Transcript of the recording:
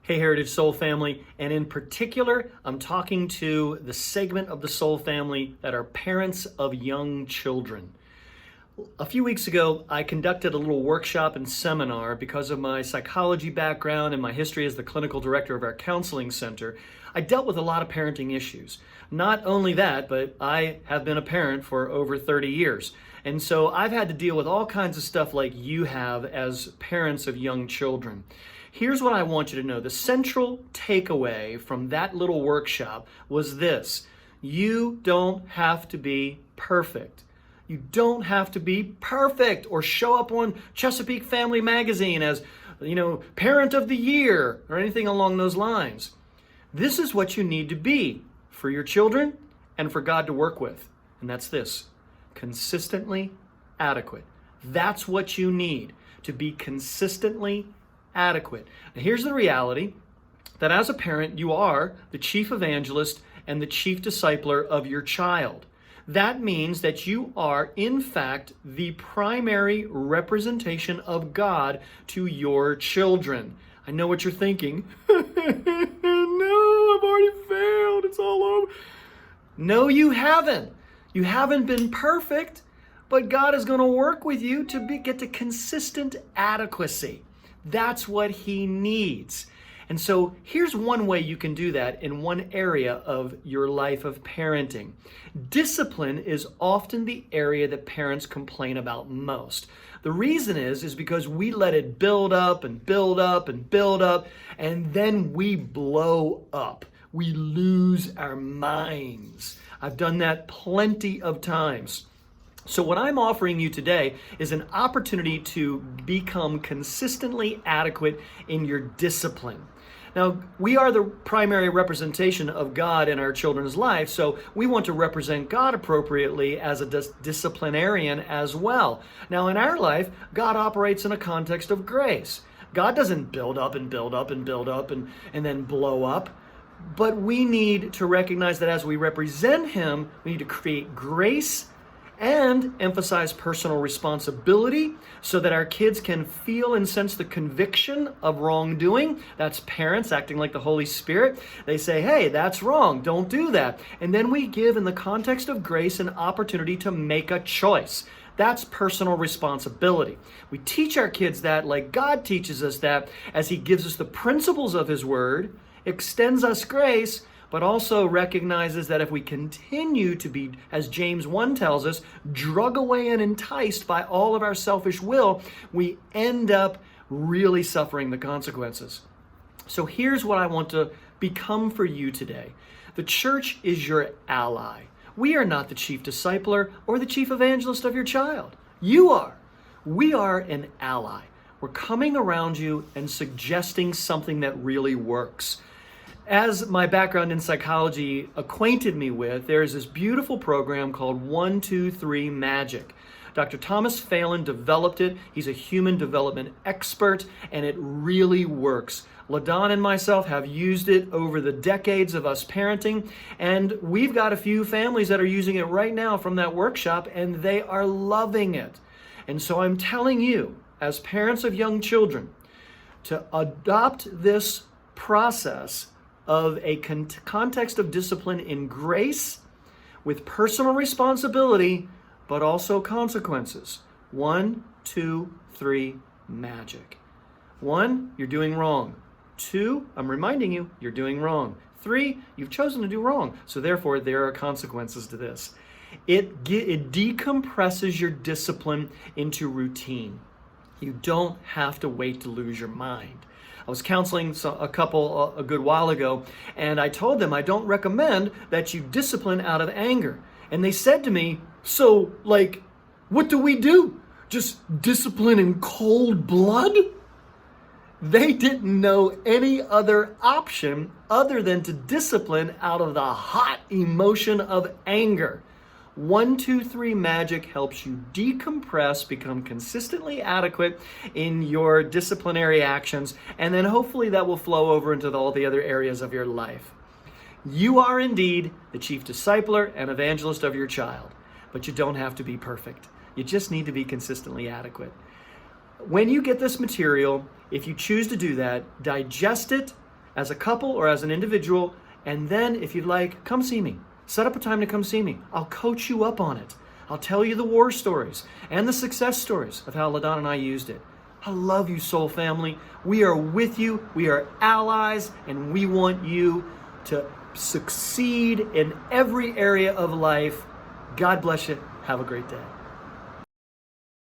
Hey, Heritage Soul family, and in particular, I'm talking to the segment of the Soul family that are parents of young children. A few weeks ago, I conducted a little workshop and seminar because of my psychology background and my history as the clinical director of our counseling center. I dealt with a lot of parenting issues. Not only that, but I have been a parent for over 30 years. And so I've had to deal with all kinds of stuff like you have as parents of young children. Here's what I want you to know. The central takeaway from that little workshop was this: you don't have to be perfect. You don't have to be perfect or show up on Chesapeake Family Magazine as, Parent of the Year or anything along those lines. This is what you need to be for your children and for God to work with. And that's this: consistently adequate. That's what you need, to be consistently adequate. Now, here's the reality that as a parent, you are the chief evangelist and the chief discipler of your child. That means that you are, in fact, the primary representation of God to your children. I know what you're thinking. No, I've already failed. It's all over. No, you haven't. You haven't been perfect, but God is going to work with you to get to consistent adequacy. That's what He needs. And so here's one way you can do that in one area of your life of parenting. Discipline is often the area that parents complain about most. The reason is because we let it build up and build up and build up, and then we blow up. We lose our minds. I've done that plenty of times. So what I'm offering you today is an opportunity to become consistently adequate in your discipline. Now, we are the primary representation of God in our children's life, so we want to represent God appropriately as a disciplinarian as well. Now, in our life, God operates in a context of grace. God doesn't build up and build up and build up and then blow up. But we need to recognize that as we represent Him, we need to create grace and emphasize personal responsibility so that our kids can feel and sense the conviction of wrongdoing. That's parents acting like the Holy Spirit. They say, hey, that's wrong. Don't do that. And then we give, in the context of grace, an opportunity to make a choice. That's personal responsibility. We teach our kids that like God teaches us that as He gives us the principles of His Word, extends us grace, but also recognizes that if we continue to be, as James 1 tells us, drug away and enticed by all of our selfish will, we end up really suffering the consequences. So here's what I want to become for you today. The church is your ally. We are not the chief discipler or the chief evangelist of your child. You are. We are an ally. We're coming around you and suggesting something that really works. As my background in psychology acquainted me with, there is this beautiful program called 1, 2, 3 Magic. Dr. Thomas Phelan developed it. He's a human development expert, and it really works. LaDon and myself have used it over the decades of us parenting, and we've got a few families that are using it right now from that workshop, and they are loving it. And so I'm telling you, as parents of young children, to adopt this process of a context of discipline in grace with personal responsibility, but also consequences. 1, 2, 3, magic. 1, you're doing wrong. 2, I'm reminding you, you're doing wrong. 3, you've chosen to do wrong. So therefore, there are consequences to this. It decompresses your discipline into routine. You don't have to wait to lose your mind. I was counseling a couple a good while ago, and I told them I don't recommend that you discipline out of anger. And they said to me, so, what do we do? Just discipline in cold blood? They didn't know any other option other than to discipline out of the hot emotion of anger. 1, 2, 3 Magic helps you decompress, become consistently adequate in your disciplinary actions, and then hopefully that will flow over into all the other areas of your life. You are indeed the chief discipler and evangelist of your child, but you don't have to be perfect. You just need to be consistently adequate. When you get this material, if you choose to do that, digest it, as a couple or as an individual. And then if you'd like, come see me. Set up a time to come see me. I'll coach you up on it. I'll tell you the war stories and the success stories of how LaDonna and I used it. I love you, soul family. We are with you. We are allies, and we want you to succeed in every area of life. God bless you. Have a great day.